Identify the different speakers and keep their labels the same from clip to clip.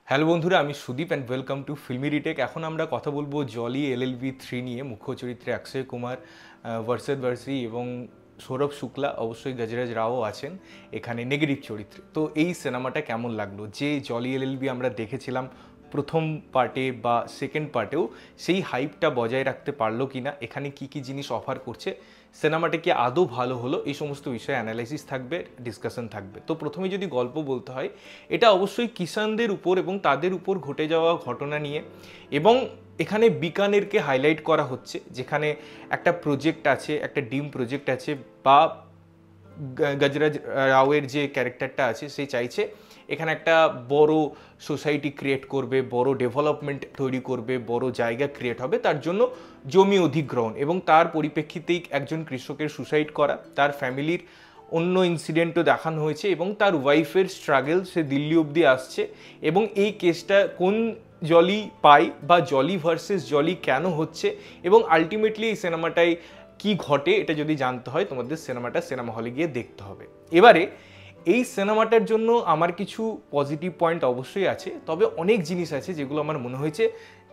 Speaker 1: Hello বন্ধুরা, আমি Sudip and welcome to Filmy Retake. এখন আমরা কথা বলবো জলি এলএলবি 3 নিয়ে। মুখ্য চরিত্রে অক্ষয় কুমার, ভার্সেদ ভার্সি এবং সৌরভ শুক্লা, অবশ্যই গজরাজ রাও আছেন এখানে নেগেটিভ চরিত্রে। তো এই সিনেমাটা কেমন লাগলো? যে জলি এলএলবি আমরা দেখেছিলাম প্রথম পার্টে বা সেকেন্ড পার্টেও, সেই হাইপটা বজায় রাখতে পারলো কি না, এখানে কি কি জিনিস অফার করছে, সিনেমাটা কি আদৌ ভালো হলো, এই সমস্ত বিষয়ে অ্যানালাইসিস থাকবে, ডিসকাশন থাকবে। তো প্রথমে যদি গল্প বলতে হয়, এটা অবশ্যই কিষানদের উপর এবং তাদের উপর ঘটে যাওয়া ঘটনা নিয়ে, এবং এখানে বিকানেরকে হাইলাইট করা হচ্ছে, যেখানে একটা প্রজেক্ট আছে, একটা ডিম প্রজেক্ট আছে, বা গজরাজ রাওয়ের যে ক্যারেক্টারটা আছে সে চাইছে এখানে একটা বড় সোসাইটি ক্রিয়েট করবে, বড় ডেভেলপমেন্ট তৈরি করবে, বড় জায়গা ক্রিয়েট হবে, তার জন্য জমি অধিগ্রহণ, এবং তার পরিপ্রেক্ষিতেই একজন কৃষকের সুসাইড করা, তার ফ্যামিলির অন্য ইনসিডেন্টও দেখানো হয়েছে, এবং তার ওয়াইফের স্ট্রাগল, সে দিল্লি অবধি আসছে, এবং এই কেসটা কোন জলি পায় বা জলি ভার্সেস জলি কেন হচ্ছে, এবং আলটিমেটলি এই সিনেমাটায় কি ঘটে, এটা যদি জানতে হয় তোমাদের সিনেমাটা সিনেমা হলে গিয়ে দেখতে হবে। এবারে এই সিনেমাটার জন্য আমার কিছু পজিটিভ পয়েন্ট অবশ্যই আছে, তবে অনেক জিনিস আছে যেগুলো আমার মনে হয়েছে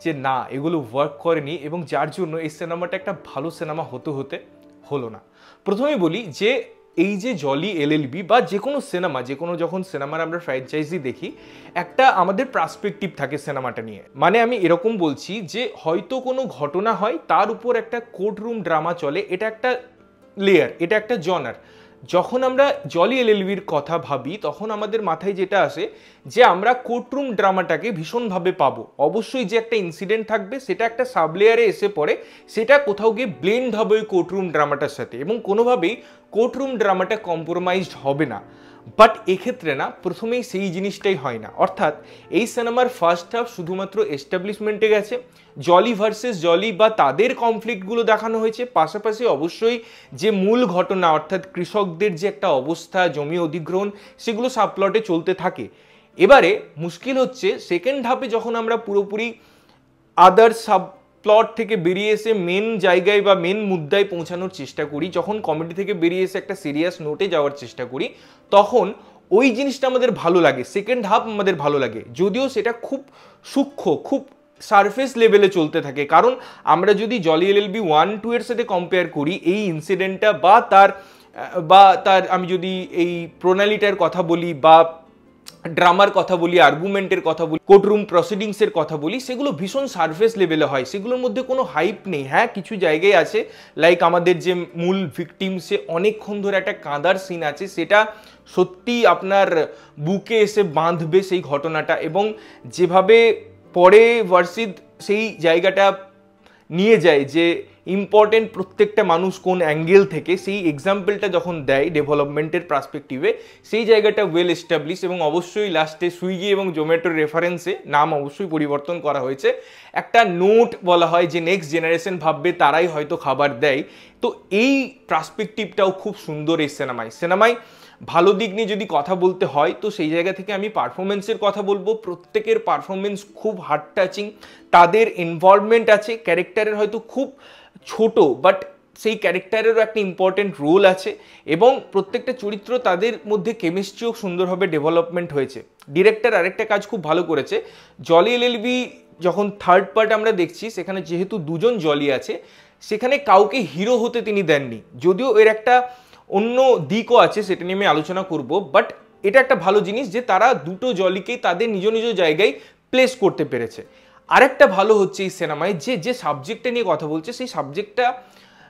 Speaker 1: যে না, এগুলো ওয়ার্ক করেনি, এবং যার জন্য এই সিনেমাটা একটা ভালো সিনেমা হতে হলো না। প্রথমেই বলি যে এই যে জলি এলএলবি বা যে কোনো সিনেমা, যে কোনো যখন সিনেমার আমরা ফ্র্যাঞ্চাইজি দেখি, একটা আমাদের পার্সপেক্টিভ থাকে সিনেমাটা নিয়ে। মানে আমি এরকম বলছি যে হয়তো কোনো ঘটনা হয়, তার উপর একটা কোর্টরুম ড্রামা চলে, এটা একটা লেয়ার, এটা একটা জনার। যখন আমরা জলি এলএলবির কথা ভাবি, তখন আমাদের মাথায় যেটা আসে যে আমরা কোর্টরুম ড্রামাটাকে ভীষণভাবে পাবো। অবশ্যই যে একটা ইনসিডেন্ট থাকবে, সেটা একটা সাবলেয়ারে এসে পড়ে, সেটা কোথাও গিয়ে ব্লেন্ড হবে ওই কোর্টরুম ড্রামাটার সাথে, এবং কোনোভাবেই কোর্টরুম ড্রামাটা কম্প্রোমাইজড হবে না। বাট এক্ষেত্রে না, প্রথমেই সেই জিনিসটাই হয় না। অর্থাৎ এই সিনেমার ফার্স্ট হাফ শুধুমাত্র এস্টাবলিশমেন্টে গেছে, জলি ভার্সেস জলি বা তাদের কনফ্লিক্টগুলো দেখানো হয়েছে, পাশাপাশি অবশ্যই যে মূল ঘটনা, অর্থাৎ কৃষকদের যে একটা অবস্থা, জমি অধিগ্রহণ, সেগুলো সাবপ্লটে চলতে থাকে। এবারে মুশকিল হচ্ছে সেকেন্ড হাফে যখন আমরা পুরোপুরি আদার সাব প্লট থেকে বেরিয়ে এসে মেন জায়গায় বা মেন মুদ্রায় পৌঁছানোর চেষ্টা করি, যখন কমেডি থেকে বেরিয়ে এসে একটা সিরিয়াস নোটে যাওয়ার চেষ্টা করি, তখন ওই জিনিসটা আমাদের ভালো লাগে, সেকেন্ড হাফ আমাদের ভালো লাগে, যদিও সেটা খুব সূক্ষ্ম, খুব সারফেস লেভেলে চলতে থাকে। কারণ আমরা যদি জলি এলএলবি 1-2 এর সাথে কম্পেয়ার করি, এই ইনসিডেন্টটা বা তার আমি যদি এই প্রণালীটার কথা বলি, বা ড্রামার কথা বলি, আর্গুমেন্টের কথা বলি, কোর্টরুম প্রসিডিংসের কথা বলি, সেগুলো ভীষণ সারফেস লেভেলে হয়, সেগুলোর মধ্যে কোনো হাইপ নেই। হ্যাঁ, কিছু জায়গায় আছে, লাইক আমাদের যে মূল ভিকটিম, সে অনেকক্ষণ ধরে একটা কাঁদার সিন আছে, সেটা সত্যি আপনার বুকে এসে বাঁধবে সেই ঘটনাটা, এবং যেভাবে পরে ভার্সিদ সেই জায়গাটা নিয়ে যায় যে ইম্পর্টেন্ট প্রত্যেকটা মানুষ কোন অ্যাঙ্গেল থেকে, সেই এক্সাম্পলটা যখন দেয় ডেভেলপমেন্টের পার্সপেক্টিভে, সেই জায়গাটা ওয়েল এস্টাবলিশ। এবং অবশ্যই লাস্টে সুইগি এবং জোম্যাটোর রেফারেন্সে নাম অবশ্যই পরিবর্তন করা হয়েছে, একটা নোট বলা হয় যে নেক্সট জেনারেশন ভাববে তারাই হয়তো খাবার দেয়। তো এই পার্সপেক্টিভটাও খুব সুন্দর এই সিনেমায়। ভালো দিক নিয়ে যদি কথা বলতে হয়, তো সেই জায়গা থেকে আমি পারফরমেন্সের কথা বলবো। প্রত্যেকের পারফরমেন্স খুব হার্ট টাচিং, তাদের ইনভলভমেন্ট আছে, ক্যারেক্টারের হয়তো খুব ছোট, বাট সেই ক্যারেক্টারেরও একটা ইম্পর্টেন্ট রোল আছে, এবং প্রত্যেকটা চরিত্র, তাদের মধ্যে কেমিস্ট্রিও সুন্দরভাবে ডেভেলপমেন্ট হয়েছে। ডিরেক্টর আরেকটা কাজ খুব ভালো করেছে, জলি এলএলবি যখন থার্ড পার্ট আমরা দেখছি, সেখানে যেহেতু দুজন জলি আছে, সেখানে কাউকে হিরো হতে তিনি দেননি, যদিও এর একটা অন্য দিকও আছে, সেটা নিয়ে আমি আলোচনা করব। বাট এটা একটা ভালো জিনিস যে তারা দুটো জলিকেই তাদের নিজ নিজ জায়গায় প্লেস করতে পেরেছে। আরেকটা ভালো হচ্ছে এই সিনেমায় যে সাবজেক্টটা নিয়ে কথা বলছে, সেই সাবজেক্টটা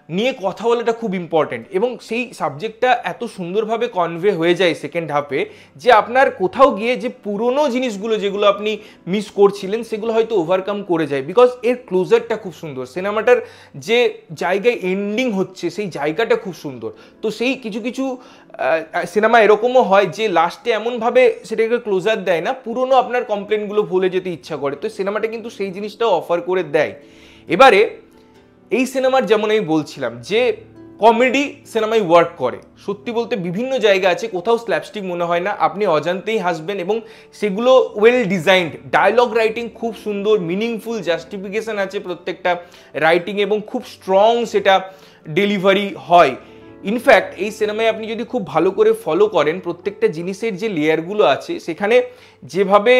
Speaker 1: নিয়ে কথা বলাটা খুব ইম্পর্টেন্ট, এবং সেই সাবজেক্টটা এত সুন্দরভাবে কনভে হয়ে যায় সেকেন্ড হাফে, যে আপনার কোথাও গিয়ে যে পুরনো জিনিসগুলো যেগুলো আপনি মিস করছিলেন, সেগুলো হয়তো ওভারকাম করে যায়, বিকজ এর ক্লোজারটা খুব সুন্দর, সিনেমাটার যে জায়গায় এন্ডিং হচ্ছে সেই জায়গাটা খুব সুন্দর। তো সেই কিছু কিছু সিনেমা এরকমও হয় যে লাস্টে এমনভাবে সেটাকে ক্লোজার দেয় না, পুরনো আপনার কমপ্লেনগুলো ভুলে যেতে ইচ্ছা করে। তো সিনেমাটা কিন্তু সেই জিনিসটাও অফার করে দেয়। এবারে এই সিনেমার যেমন আমি বলছিলাম যে কমেডি সিনেমায় ওয়ার্ক করে, সত্যি বলতে বিভিন্ন জায়গা আছে, কোথাও স্ল্যাপস্টিক মনে হয় না, আপনি অজান্তেই হাসবেন, এবং সেগুলো ওয়েল ডিজাইনড। ডায়লগ রাইটিং খুব সুন্দর, মিনিংফুল, জাস্টিফিকেশন আছে প্রত্যেকটা রাইটিং, এবং খুব স্ট্রং সেটা ডেলিভারি হয়। ইনফ্যাক্ট এই সিনেমায় আপনি যদি খুব ভালো করে ফলো করেন, প্রত্যেকটা জিনিসের যে লেয়ারগুলো আছে, সেখানে যেভাবে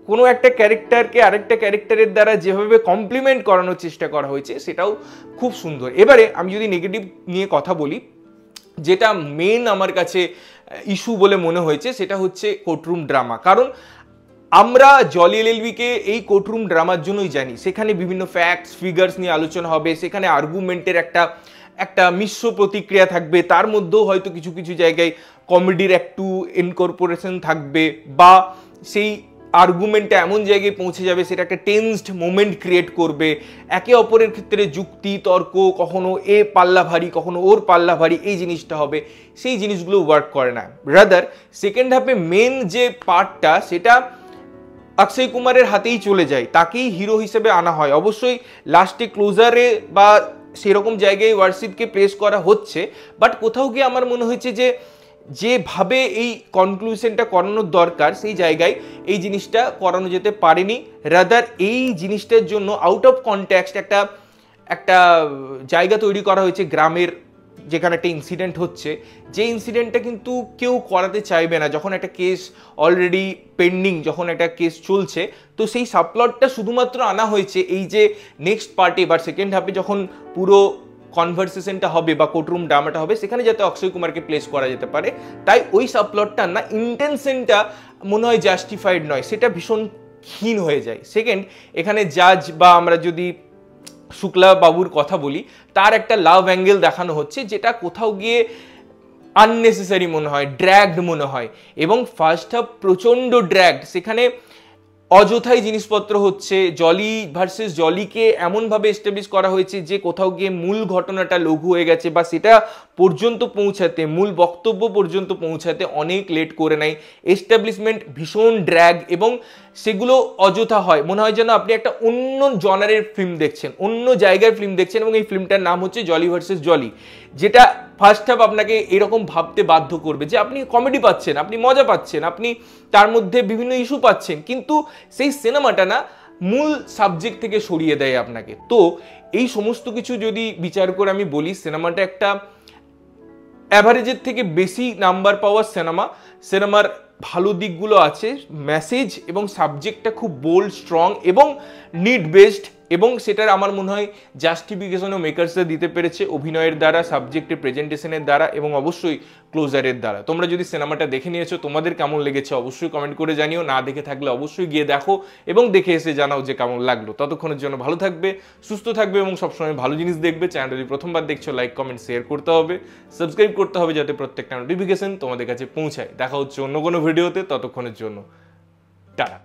Speaker 1: কোনো একটা ক্যারেক্টারকে আরেকটা ক্যারেক্টারের দ্বারা যেভাবে কমপ্লিমেন্ট করানোর চেষ্টা করা হয়েছে সেটাও খুব সুন্দর। এবারে আমি যদি নেগেটিভ নিয়ে কথা বলি, যেটা মেন আমার কাছে ইস্যু বলে মনে হয়েছে সেটা হচ্ছে কোর্টরুম ড্রামা। কারণ আমরা জলি এলএলবিকে এই কোর্টরুম ড্রামার জন্যই জানি। সেখানে বিভিন্ন ফ্যাক্টস ফিগার্স নিয়ে আলোচনা হবে, সেখানে আর্গুমেন্টের একটা মিশ্র প্রতিক্রিয়া থাকবে, তার মধ্যেও হয়তো কিছু কিছু জায়গায় কমেডির একটু ইনকর্পোরেশন থাকবে, বা সেই আর্গুমেন্টটা এমন জায়গায় পৌঁছে যাবে সেটা একটা টেন্সড মোমেন্ট ক্রিয়েট করবে, একে অপরের ক্ষেত্রে যুক্তি তর্ক, কখনো এ পাল্লা ভারী কখনো ওর পাল্লা ভারী, এই জিনিসটা হবে, সেই জিনিসগুলো ওয়ার্ক করে না। রাদার সেকেন্ড হাফে মেন যে পার্টটা সেটা অক্ষয় কুমারের হাতেই চলে যায়, তাকেই হিরো হিসেবে আনা হয়। অবশ্যই লাস্টে ক্লোজারে বা সেরকম জায়গায় ওয়ারসিদকে প্লেস করা হচ্ছে, বাট কোথাও গিয়ে আমার মনে হয়েছে যে যেভাবে এই কনক্লুশনটা করানোর দরকার সেই জায়গায় এই জিনিসটা করানো যেতে পারেনি। রাদার এই জিনিসটার জন্য আউট অফ কনটেক্সট একটা জায়গা তৈরি করা হয়েছে গ্রামের, যেখানে একটা ইনসিডেন্ট হচ্ছে, যে ইনসিডেন্টটা কিন্তু কেউ করাতে চাইবে না। যখন একটা কেস অলরেডি পেন্ডিং, যখন একটা কেস চলছে, তো সেই সাবপ্লটটা শুধুমাত্র আনা হয়েছে এই যে নেক্সট পার্টে বা সেকেন্ড হাফে যখন পুরো কনভারসেশনটা হবে বা কোর্টরুম ড্রামাটা হবে, সেখানে যাতে অক্ষয় কুমারকে প্লেস করা যেতে পারে। তাই ওই সাবপ্লটটা না, ইন্টেনশনটা মনে হয় জাস্টিফাইড নয়, সেটা ভীষণ ক্ষীণ হয়ে যায়। সেকেন্ড, এখানে জাজ বা আমরা যদি শুক্লা বাবুর কথা বলি, তার একটা লাভ অ্যাঙ্গেল দেখানো হচ্ছে যেটা কোথাও গিয়ে আননেসেসারি মনে হয়, ড্র্যাগড মনে হয়। এবং ফার্স্ট হাফ প্রচণ্ড ড্র্যাগড, সেখানে অযথাই জিনিসপত্র হচ্ছে। জলি ভার্সেস জলিকে এমনভাবে এস্টাবলিশ করা হয়েছে যে কোথাও গিয়ে মূল ঘটনাটা লঘু হয়ে গেছে, বা সেটা পর্যন্ত পৌঁছাতে, মূল বক্তব্য পর্যন্ত পৌঁছাতে অনেক লেট করে নেয়। এস্টাবলিশমেন্ট ভীষণ ড্র্যাগ, এবং সেগুলো অযথা হয়। মনে হয় যেন আপনি একটা অন্য জনারের ফিল্ম দেখছেন, অন্য জায়গার ফিল্ম দেখছেন, এবং এই ফিল্মটার নাম হচ্ছে জলি ভার্সেস জলি, যেটা ফার্স্ট হাফ আপনাকে এরকম ভাবতে বাধ্য করবে যে আপনি কমেডি পাচ্ছেন, আপনি মজা পাচ্ছেন, আপনি তার মধ্যে বিভিন্ন ইস্যু পাচ্ছেন, কিন্তু সেই সিনেমাটা না মূল সাবজেক্ট থেকে সরিয়ে দেয় আপনাকে। তো এই সমস্ত কিছু যদি বিচার করে আমি বলি, সিনেমাটা একটা অ্যাভারেজের থেকে বেশি নাম্বার পাওয়া সিনেমার ভালো দিকগুলো আছে, মেসেজ এবং সাবজেক্টটা খুব বোল্ড, স্ট্রং এবং নিড বেসড, এবং সেটার আমার মনে হয় জাস্টিফিকেশনও মেকার্সরা দিতে পেরেছে অভিনয়ের দ্বারা, সাবজেক্টের প্রেজেন্টেশনের দ্বারা, এবং অবশ্যই ক্লোজারের দ্বারা। তোমরা যদি সিনেমাটা দেখে নিয়েছো, তোমাদের কেমন লেগেছে অবশ্যই কমেন্ট করে জানিও। না দেখে থাকলে অবশ্যই গিয়ে দেখো এবং দেখে এসে জানাও যে কেমন লাগলো। ততক্ষণের জন্য ভালো থাকবে, সুস্থ থাকবে এবং সবসময় ভালো জিনিস দেখবে। চ্যানেল যদি প্রথমবার দেখছো, লাইক কমেন্ট শেয়ার করতে হবে, সাবস্ক্রাইব করতে হবে যাতে প্রত্যেকটা নোটিফিকেশন তোমাদের কাছে পৌঁছায়। দেখা হচ্ছে অন্য কোনো ভিডিওতে, ততক্ষণের জন্য টাটা।